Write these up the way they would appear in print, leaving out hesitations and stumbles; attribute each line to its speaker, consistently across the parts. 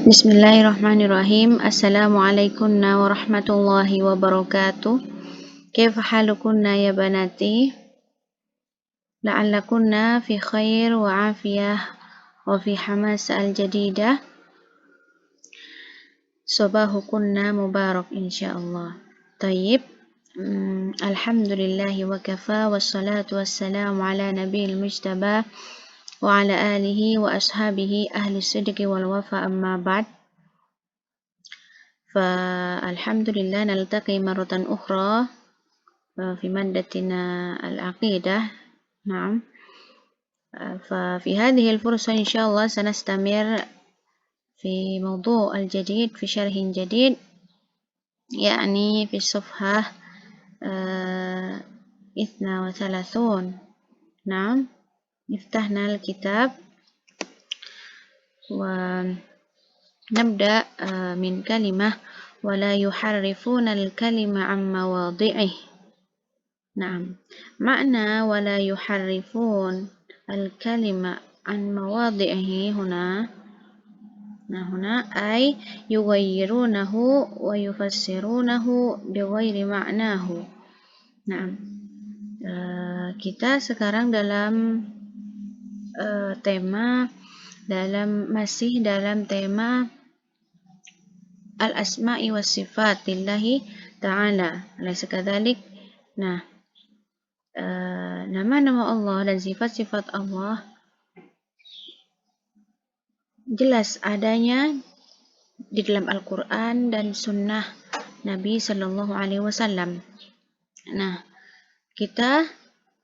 Speaker 1: Bismillahirrahmanirrahim. Assalamualaikum warahmatullahi wabarakatuh. Kaifa halukunna ya banati? La'allakunna fi khair wa afiyah wa fi hamas al-jadidah. Sabahukunna mubarak insyaallah. Tayyib. Alhamdulillahi wa kafa wassalatu wassalamu ala nabiyil mujtaba wa ala alihi wa ashabihi ahli sidqi wal wafa amma ba'd. فالحمد لله نلتقي مرة أخرى في مادتنا العقيدة. نعم. ففي هذه الفرصة إن شاء الله سنستمر في موضوع الجديد في شرح جديد، يعني في الصفحة 32. نعم. افتحنا الكتاب ونبدأ من كلمة ولا يحرفون الكلمة عن مواضعه. نعم. معنى ولا يحرفون الكلمة عن مواضعه هنا أي يغيرونه ويفسرونه بغير معناه. Nah, kita sekarang masih dalam tema al-asma'i was sifat lillahi ta'ala. Alaysa kadzalik? Nah, nama-nama Allah dan sifat-sifat Allah jelas adanya di dalam Al-Quran dan Sunnah Nabi Sallallahu Alaihi Wasallam. Nah, kita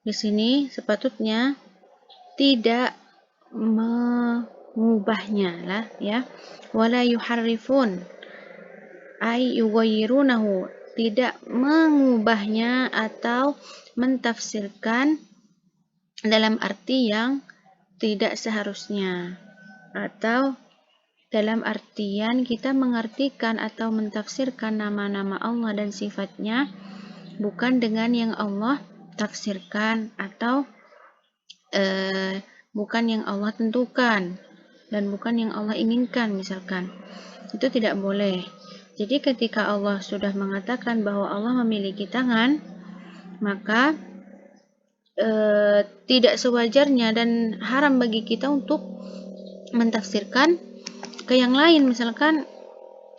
Speaker 1: di sini sepatutnya tidak mengubahnya lah, ya. Wala yuharrifun ay yughayyirunahu, tidak mengubahnya atau mentafsirkan dalam arti yang tidak seharusnya, atau dalam artian kita mengartikan atau mentafsirkan nama-nama Allah dan sifatnya bukan dengan yang Allah tafsirkan, atau bukan yang Allah tentukan dan bukan yang Allah inginkan, misalkan. Itu tidak boleh. Jadi ketika Allah sudah mengatakan bahwa Allah memiliki tangan, maka tidak sewajarnya dan haram bagi kita untuk mentafsirkan ke yang lain, misalkan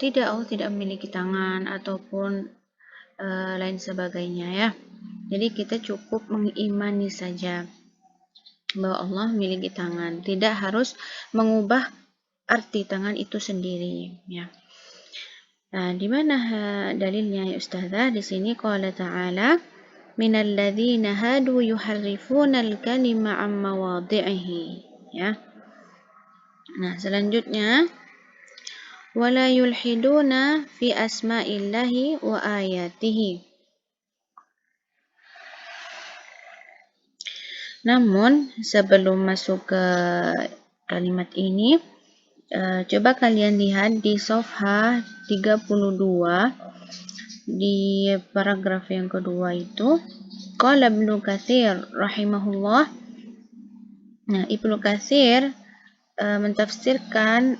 Speaker 1: Allah tidak memiliki tangan ataupun lain sebagainya, ya. Jadi kita cukup mengimani saja bahwa Allah memiliki tangan, tidak harus mengubah arti tangan itu sendiri, ya. Nah, di mana dalilnya ya Ustazah? Di sini qala ta'ala minal ladzina hadu yuharrifunal kalima an mawadhi'ihi, ya. Nah, selanjutnya wala yulhiduna fi asma'illahi wa ayatihi. Namun sebelum masuk ke kalimat ini, coba kalian lihat di safhah 32 di paragraf yang kedua itu, qala Ibnu Katsir rahimahullah. Nah, Ibnu Katsir mentafsirkan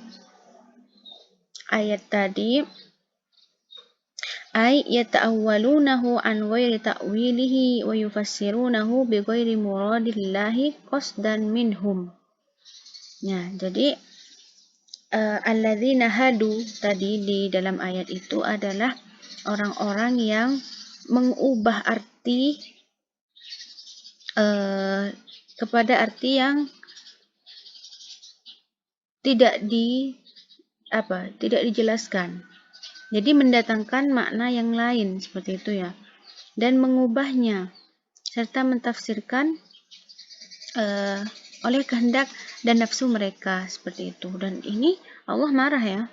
Speaker 1: ayat tadi, ay yata'awwalunahu an ghairi ta'wilihi wa yufassirunahu bi ghairi muradillahi qasdan minhum. Nah, jadi alladzina hadu tadi di dalam ayat itu adalah orang-orang yang mengubah arti kepada arti yang tidak dijelaskan. Jadi mendatangkan makna yang lain seperti itu, ya. Dan mengubahnya serta mentafsirkan oleh kehendak dan nafsu mereka seperti itu. Dan ini Allah marah, ya.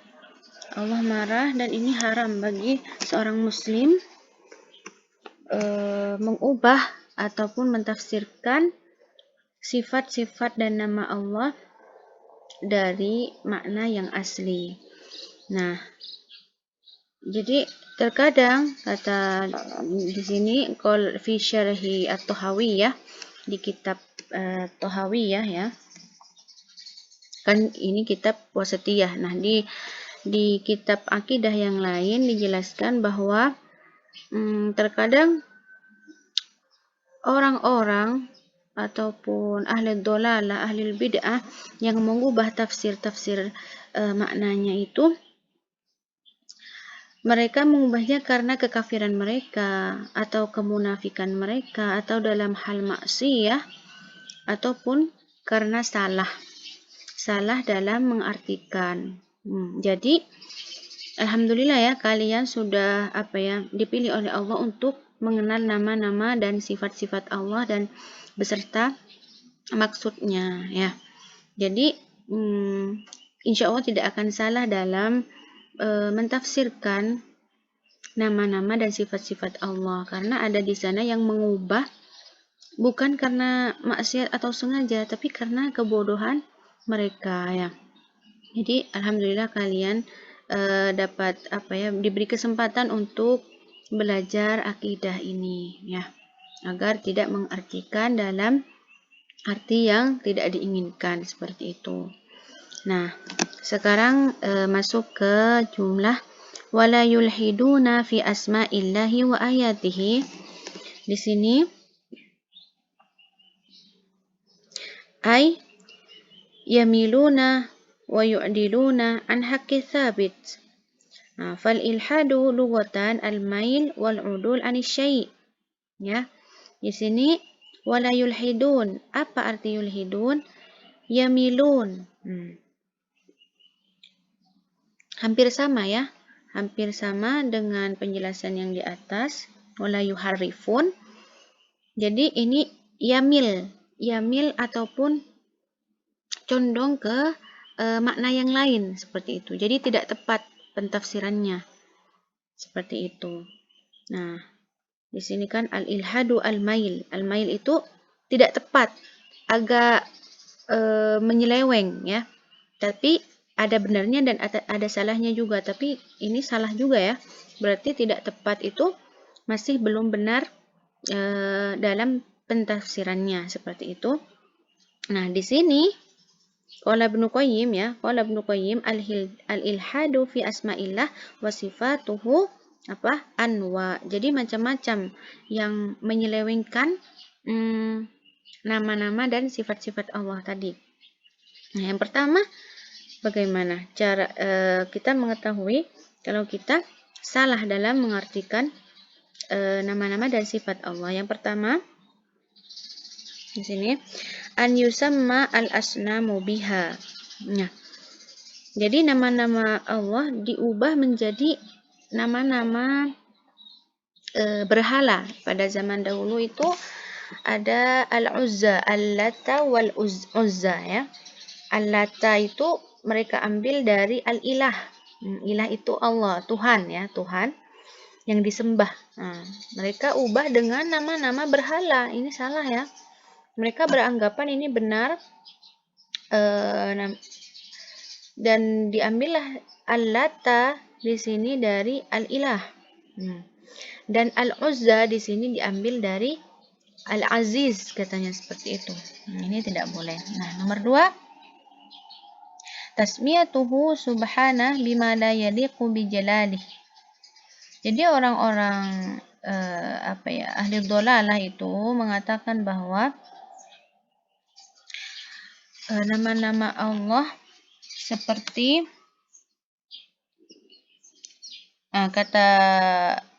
Speaker 1: Allah marah, dan ini haram bagi seorang muslim mengubah ataupun mentafsirkan sifat-sifat dan nama Allah dari makna yang asli. Nah, jadi terkadang kata di sini qol fi syarhi at-Tahawiyah, di kitab Tahawiyah, ya. Kan ini kitab wasatiyah. Nah, di di kitab akidah yang lain dijelaskan bahwa terkadang orang-orang ataupun ahli dhalalah, ahli bid'ah yang mengubah tafsir-tafsir maknanya itu, mereka mengubahnya karena kekafiran mereka atau kemunafikan mereka atau dalam hal maksiyah ataupun karena salah dalam mengartikan. Jadi alhamdulillah ya, kalian sudah dipilih oleh Allah untuk mengenal nama-nama dan sifat-sifat Allah dan beserta maksudnya ya. Jadi insya Allah tidak akan salah dalam mentafsirkan nama-nama dan sifat-sifat Allah, karena ada di sana yang mengubah bukan karena maksiat atau sengaja, tapi karena kebodohan mereka ya. Jadi alhamdulillah kalian dapat diberi kesempatan untuk belajar akidah ini ya, agar tidak mengartikan dalam arti yang tidak diinginkan seperti itu. Nah, sekarang masuk ke jumlah wala yulhiduna fi asma'illahi wa ayatihi. Di sini ay yamiluna wa yu'diluna an haqqi thabit. Fal ilhadu lughatan al-mail wal udul an syai'. Ya. Di sini wala yulhidun. Apa arti yulhidun? Yamilun. Hampir sama ya. Hampir sama dengan penjelasan yang di atas. Wala yuharrifun. Jadi ini yamil ataupun condong ke makna yang lain seperti itu. Jadi tidak tepat pentafsirannya seperti itu. Nah, di sini kan al-ilhadu al-mail. Al-mail itu tidak tepat, agak menyeleweng ya. Tapi ada benarnya dan ada salahnya juga, tapi ini salah juga ya. Berarti tidak tepat itu masih belum benar dalam pentafsirannya seperti itu. Nah, di sini qala Ibnu Qayyim ya, qala Ibnu Qayyim al-ilhadu fi asma'illah wa sifatuhu anwa. Jadi macam-macam yang menyelewengkan nama-nama dan sifat-sifat Allah tadi. Nah, yang pertama, bagaimana cara kita mengetahui kalau kita salah dalam mengartikan nama-nama dan sifat Allah. Yang pertama di sini an yusamma al-asnamu biha. Nah, jadi nama-nama Allah diubah menjadi nama-nama berhala. Pada zaman dahulu itu ada al-Uzza, al-Lata wal Uzza ya. Al-Lata itu mereka ambil dari al-Ilah. Ilah itu Allah, Tuhan ya, Tuhan yang disembah. Nah, mereka ubah dengan nama-nama berhala. Ini salah ya. Mereka beranggapan ini benar dan diambillah al-Lata di sini dari al-Ilah. Dan al-Uzza di sini diambil dari al-Aziz, katanya seperti itu. Ini tidak boleh. Nah, nomor 2, tasmiyatuhu subhanah bima la yaliqu bi jalalih. Jadi orang-orang ahli dhalalah itu mengatakan bahwa nama-nama Allah seperti kata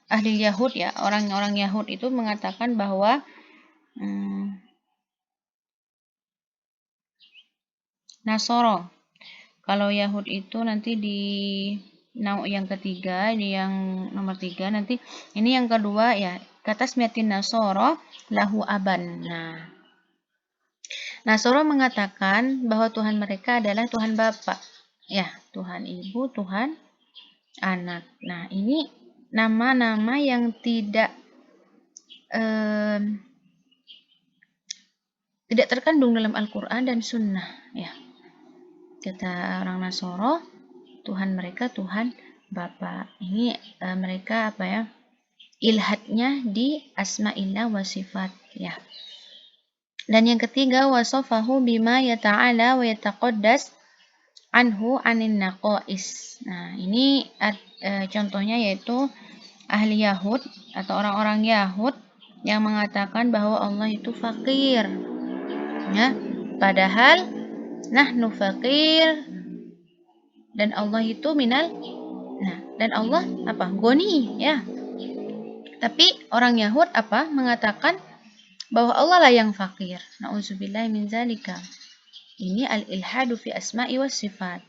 Speaker 1: ahli Yahud ya, orang-orang Yahud itu mengatakan bahwa Nasoro. Kalau Yahud itu nanti di yang ketiga, di yang nomor 3 nanti, ini yang kedua ya, kata smiatin Nasoro lahu aban. Nah, Nasoro mengatakan bahwa Tuhan mereka adalah Tuhan Bapa. Ya, Tuhan Ibu, Tuhan Anak. Nah, ini nama-nama yang tidak terkandung dalam Al-Quran dan Sunnah. Ya, kata orang Nasoro, Tuhan mereka Tuhan Bapa. Ini mereka ilhadnya di asma'illah wa sifat. Ya. Dan yang ketiga, wasofahu bima yata'ala wa yataqaddas anhu anin naqais. Nah, ini contohnya yaitu ahli Yahud atau orang-orang Yahud yang mengatakan bahwa Allah itu fakir. Ya, padahal nahnu fakir dan Allah itu minal. Nah, dan Allah apa? Goni, ya. Tapi orang Yahud apa? Mengatakan bahwa Allah lah yang fakir. Nauzubillahi min zalika. Ini al-ilhadu fi asma'i was sifat.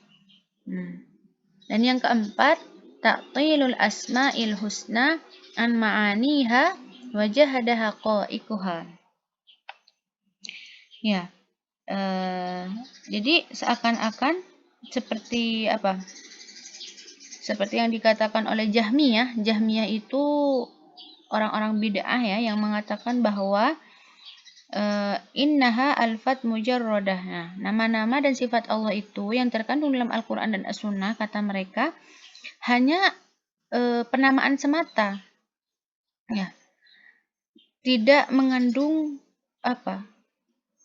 Speaker 1: Dan yang keempat, ta'tilul asma'il husna an ma'aniha wa jahadaha qa'iquha. Ya. Jadi seakan-akan seperti apa? Seperti yang dikatakan oleh Jahmiyah. Jahmiyah itu orang-orang bid'ah ya yang mengatakan bahwa innaha alfat mujarradah. Nah, nama-nama dan sifat Allah itu yang terkandung dalam Al-Qur'an dan As-Sunnah kata mereka hanya penamaan semata. Ya. Tidak mengandung apa?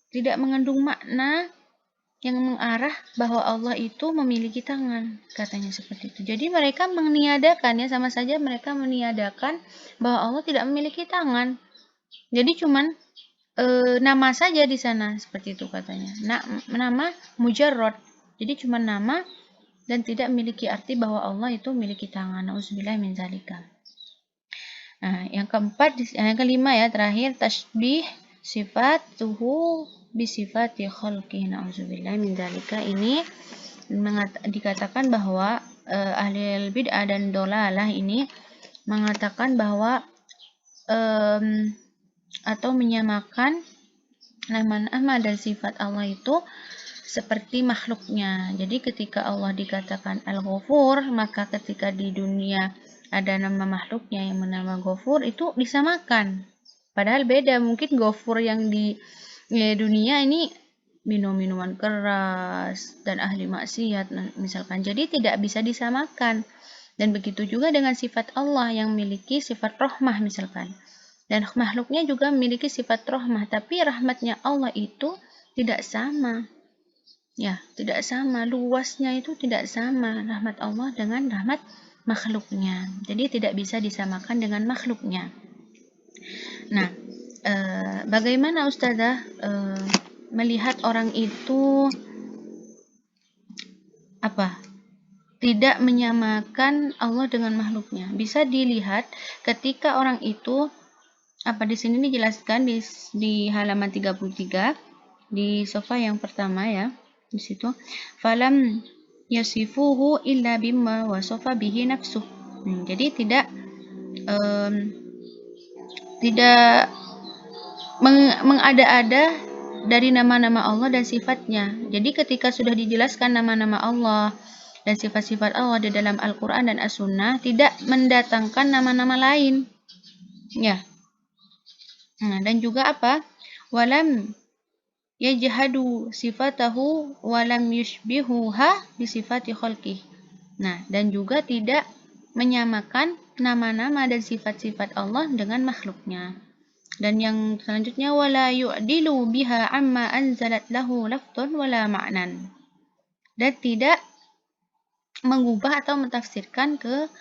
Speaker 1: Tidak mengandung makna yang mengarah bahwa Allah itu memiliki tangan, katanya seperti itu. Jadi mereka meniadakan ya, sama saja mereka meniadakan bahwa Allah tidak memiliki tangan. Jadi cuman nama saja di sana seperti itu katanya. Nama mujarrad. Jadi cuma nama dan tidak memiliki arti bahwa Allah itu memiliki tangan. Nauzubillahi min zalika. Nah, yang kelima ya, terakhir tasbih sifatuhu bisifati khalqi. Nauzubillahi min zalika. Ini dikatakan bahwa ahli bid'ah dan dolalah ini mengatakan bahwa atau menyamakan nama dan sifat Allah itu seperti makhluknya. Jadi ketika Allah dikatakan Al-Ghafur, maka ketika di dunia ada nama makhluknya yang bernama Ghafur itu disamakan. Padahal beda, mungkin Ghafur yang di dunia ini minum minuman keras dan ahli maksiat misalkan. Jadi tidak bisa disamakan. Dan begitu juga dengan sifat Allah yang memiliki sifat rahmah misalkan. Dan makhluknya juga memiliki sifat rahmah, tapi rahmatnya Allah itu tidak sama. Ya, tidak sama. Luasnya itu tidak sama rahmat Allah dengan rahmat makhluknya. Jadi tidak bisa disamakan dengan makhluknya. Nah, bagaimana Ustazah melihat orang itu apa? Tidak menyamakan Allah dengan makhluknya. Bisa dilihat ketika orang itu apa di sini dijelaskan di halaman 33 di sofa yang pertama ya. Di situ falam yasifuhu illa bimma wasafa bihi nafsuh. Jadi tidak mengada-ada dari nama-nama Allah dan sifatnya. Jadi ketika sudah dijelaskan nama-nama Allah dan sifat-sifat Allah di dalam Al-Quran dan As-Sunnah, tidak mendatangkan nama-nama lain. Ya. Nah, dan juga apa? Walam yajhadu sifatahu walam yushbihuha bisifati khalqih. Nah, dan juga tidak menyamakan nama-nama dan sifat-sifat Allah dengan makhluknya. Dan yang selanjutnya wala yu'dilu biha amma anzalat lahu lafdhan wala ma'nan. Dan tidak mengubah atau mentafsirkan ke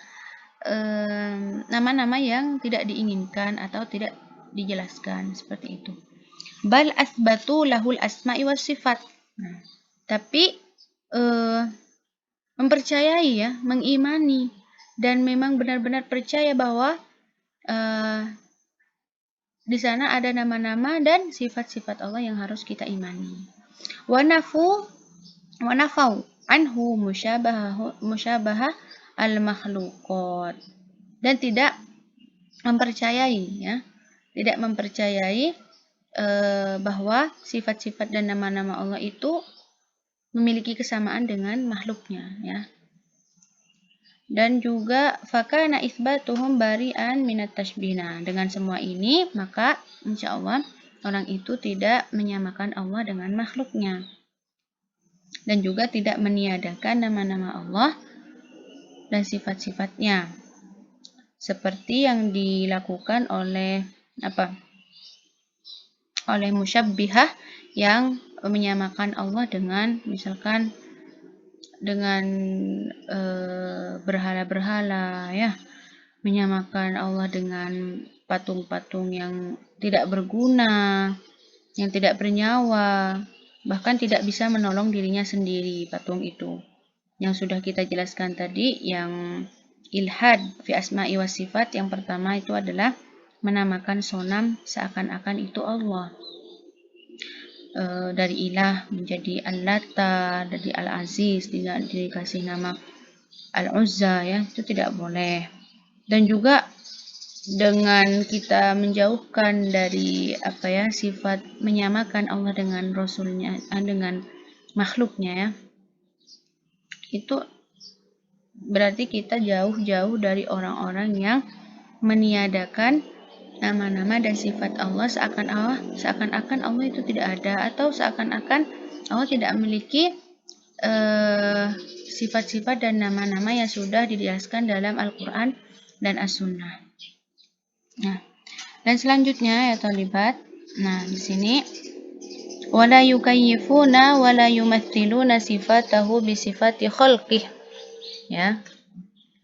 Speaker 1: nama-nama yang tidak diinginkan atau tidak dijelaskan seperti itu. Bal asbatu lahul asma'i was sifat. Nah, tapi mempercayai ya, mengimani dan memang benar-benar percaya bahwa di sana ada nama-nama dan sifat-sifat Allah yang harus kita imani. Wa nafau anhu musyabahah al-makhluqat. Dan tidak mempercayai ya, tidak mempercayai bahwa sifat-sifat dan nama-nama Allah itu memiliki kesamaan dengan makhluknya ya. Dan juga fakana isbatuhum bari'an minat tashbihna. Dengan semua ini maka insya Allah orang itu tidak menyamakan Allah dengan makhluknya dan juga tidak meniadakan nama-nama Allah dan sifat-sifatnya seperti yang dilakukan oleh oleh musyabbihah yang menyamakan Allah dengan misalkan dengan berhala-berhala ya, menyamakan Allah dengan patung-patung yang tidak berguna, yang tidak bernyawa, bahkan tidak bisa menolong dirinya sendiri patung itu. Yang sudah kita jelaskan tadi, yang ilhad fi asma'i wa sifat, yang pertama itu adalah menamakan sonam seakan-akan itu Allah. Dari ilah menjadi Al-Lata, dari Al-Aziz, tidak dikasih nama Al-Uzza ya, itu tidak boleh. Dan juga dengan kita menjauhkan dari sifat menyamakan Allah dengan Rasulnya, dengan makhluknya ya, itu berarti kita jauh-jauh dari orang-orang yang meniadakan nama-nama dan sifat Allah, seakan-akan Allah itu tidak ada, atau seakan-akan Allah tidak memiliki sifat-sifat dan nama-nama yang sudah dijelaskan dalam Al-Quran dan As-Sunnah. Nah, dan selanjutnya ya thalibat. Nah, di sini wala yukayyifuna wala yumathiluna sifatahu bi sifati khalqih. Ya.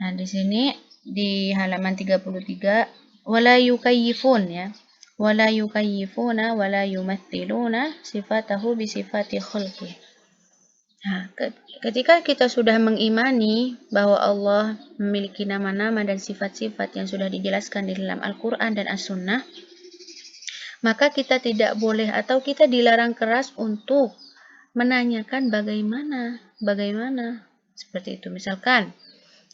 Speaker 1: Nah, di sini di halaman 33 wala yukayyifun ya. Wala yukayyifuna wala yumathiluna sifatahu bi sifati khalqih. Nah, ketika kita sudah mengimani bahwa Allah memiliki nama-nama dan sifat-sifat yang sudah dijelaskan di dalam Al-Quran dan As-Sunnah, maka kita tidak boleh atau kita dilarang keras untuk menanyakan bagaimana. Seperti itu. Misalkan,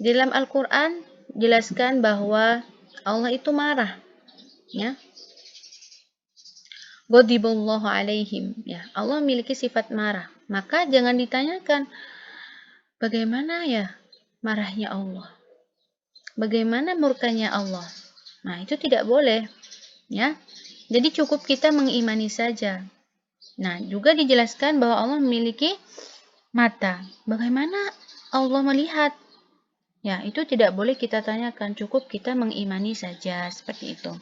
Speaker 1: di dalam Al-Quran jelaskan bahwa Allah itu marah. Ya. Ghadiballahu alaihim. Ya, Allah memiliki sifat marah. Maka jangan ditanyakan, bagaimana ya marahnya Allah? Bagaimana murkanya Allah? Nah, itu tidak boleh. Ya. Jadi cukup kita mengimani saja. Nah, juga dijelaskan bahwa Allah memiliki mata. Bagaimana Allah melihat? Ya, itu tidak boleh kita tanyakan. Cukup kita mengimani saja. Seperti itu.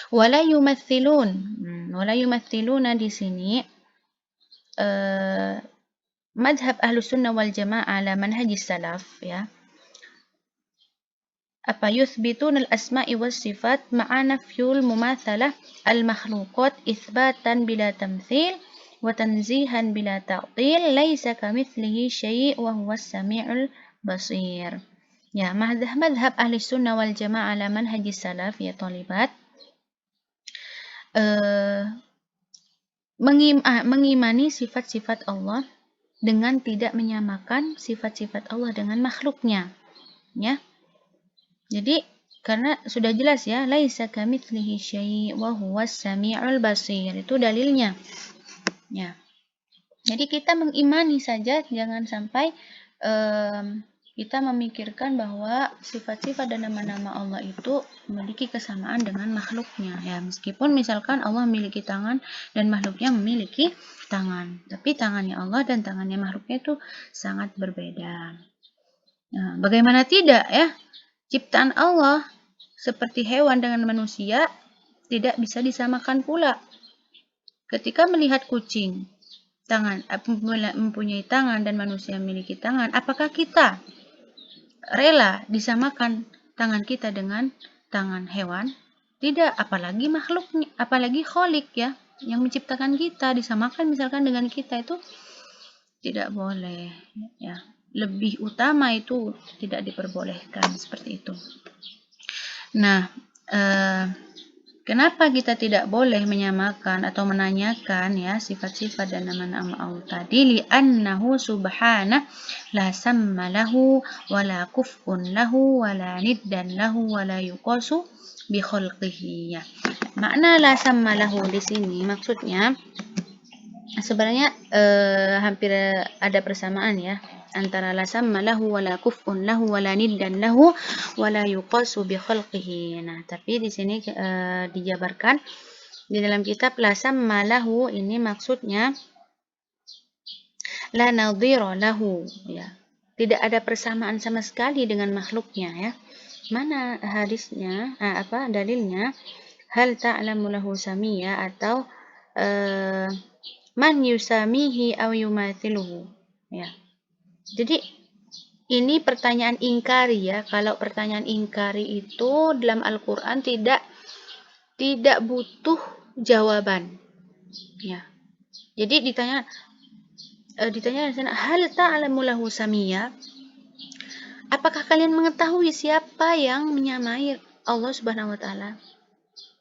Speaker 1: Wala yumathilun. Wala yumathiluna di sini madhab ahlus sunnah wal jamaah ala manhajis salaf ya. Yuthbitun al-asma'i was sifat ma'a nafyul mumathalah al-makhluqat ithbatan bila tamthil wa tanzihan bila ta'til laisa kamithlihi syai' wa huwa as-sami'ul basir. Ya, madhab ahli sunnah wal jamaah ala manhajis salaf ya thalibat. Mengimani sifat-sifat Allah dengan tidak menyamakan sifat-sifat Allah dengan makhluknya. Ya. Jadi karena sudah jelas ya, laisa kamitslihi syai' wa huwas sami'ul basir. Itu dalilnya. Ya. Jadi kita mengimani saja, jangan sampai kita memikirkan bahwa sifat-sifat dan nama-nama Allah itu memiliki kesamaan dengan makhluknya. Ya, meskipun misalkan Allah memiliki tangan dan makhluknya memiliki tangan, tapi tangannya Allah dan tangannya makhluknya itu sangat berbeda. Nah, bagaimana tidak ya? Ciptaan Allah seperti hewan dengan manusia tidak bisa disamakan pula. Ketika melihat kucing, mempunyai tangan dan manusia memiliki tangan, apakah kita rela disamakan tangan kita dengan tangan hewan? Tidak, apalagi makhluknya, apalagi kholik ya, yang menciptakan kita disamakan misalkan dengan kita, itu tidak boleh ya. Lebih utama itu tidak diperbolehkan seperti itu. Nah, kenapa kita tidak boleh menyamakan atau menanyakan ya sifat-sifat dan nama-nama Allah tadi? Li'annahu subhanahu la samma lahu wa la kuf'un lahu wa la niddan lahu wa la yuqasu bi khalqihi. Ya. Makna la samma lahu di sini maksudnya sebenarnya hampir ada persamaan ya antara la samma lahu wa la kuf'un lahu wa la niddan lahu wa la yuqasu bi khalqihi. Nah, tapi di sini dijabarkan di dalam kitab la samma lahu ini maksudnya la nadhira lahu ya. Tidak ada persamaan sama sekali dengan makhluknya ya. Mana hadisnya? Dalilnya? Hal ta'lamu lahu samiyya atau man yusamihi aw yumathiluhu ya. Jadi ini pertanyaan ingkari ya. Kalau pertanyaan ingkari itu dalam Al-Qur'an tidak butuh jawaban. Ya. Jadi ditanya di sana, hal ta'lamu lahu samia? Apakah kalian mengetahui siapa yang menyamai Allah Subhanahu wa taala?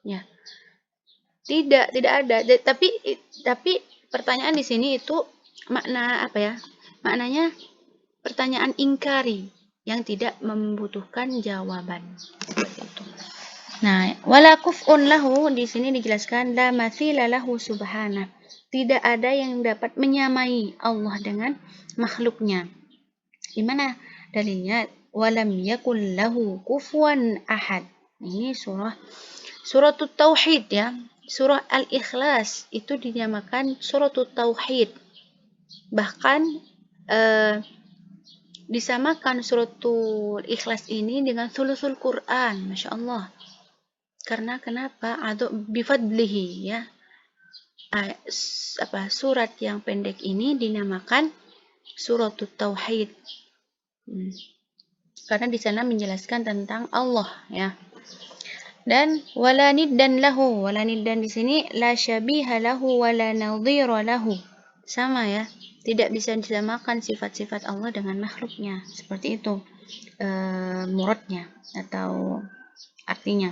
Speaker 1: Ya. Tidak ada. Tapi pertanyaan di sini itu makna apa ya? Maknanya pertanyaan ingkari yang tidak membutuhkan jawaban. Seperti itu. Nah, wala kuf'un lahu di sini dijelaskan la matsila lahu subhana. Tidak ada yang dapat menyamai Allah dengan makhluknya. Di mana dalilnya? Walam yakul lahu kufuwan ahad. Ini surah Tauhid ya. Surah Al-Ikhlas itu dinamakan surah Tauhid. Bahkan disamakan suratul Ikhlas ini dengan thuluthul Quran, Masya Allah. Karena kenapa? Atau bifadlihi ya. Surat yang pendek ini dinamakan suratul Tauhid. Karena di sana menjelaskan tentang Allah ya. Dan wala niddan lahu. Wala niddan di sini la syabiha lahu wala nadhira lahu. Sama ya. Tidak bisa disamakan sifat-sifat Allah dengan makhluknya. Seperti itu muradnya atau artinya.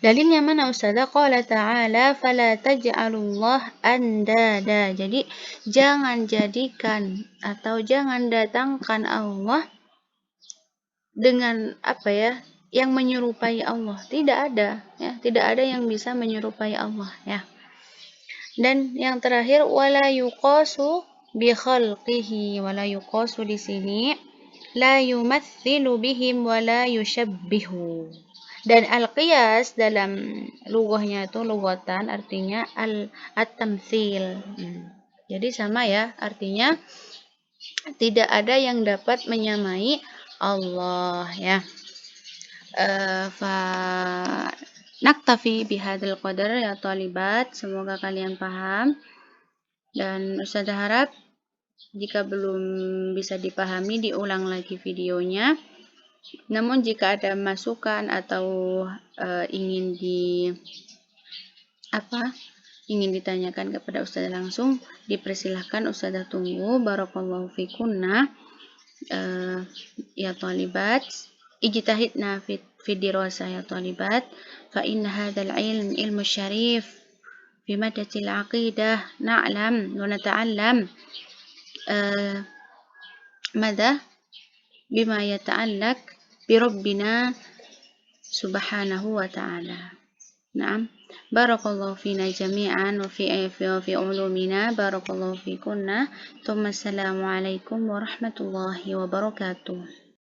Speaker 1: Dalilnya mana Ustazah? Qala ta'ala fala taj'alullah andada. Jadi jangan jadikan atau jangan datangkan Allah dengan apa ya? Yang menyerupai Allah. Tidak ada ya, tidak ada yang bisa menyerupai Allah ya. Dan yang terakhir wala yuqasu bi khalqihi. Wala yuqasu di sini la yumatsilu bihim wala yushabbihu. Dan al-qiyas dalam lughahnya itu lughatan artinya at-tamtsil. Jadi sama ya, artinya tidak ada yang dapat menyamai Allah ya. Fa naktafi bihadzal qadar ya thalibat. Semoga kalian paham. Dan Ustazah harap jika belum bisa dipahami diulang lagi videonya. Namun jika ada masukan atau ingin ditanyakan kepada Ustazah langsung, dipersilahkan Ustazah tunggu. Barakallahu fikunna ya thalibat. Ijtahidna fi dirasah ya thalibat. Fa inna hadzal ilmu syarif fi madatil aqidah na'lam wa nata'allam madha bima yata'allaq bi rabbina subhanahu wa ta'ala. Naam. Barakallahu fina jami'an wa fi ulumina. Barakallahu fikunna. Thumma assalamu alaikum warahmatullahi wabarakatuh.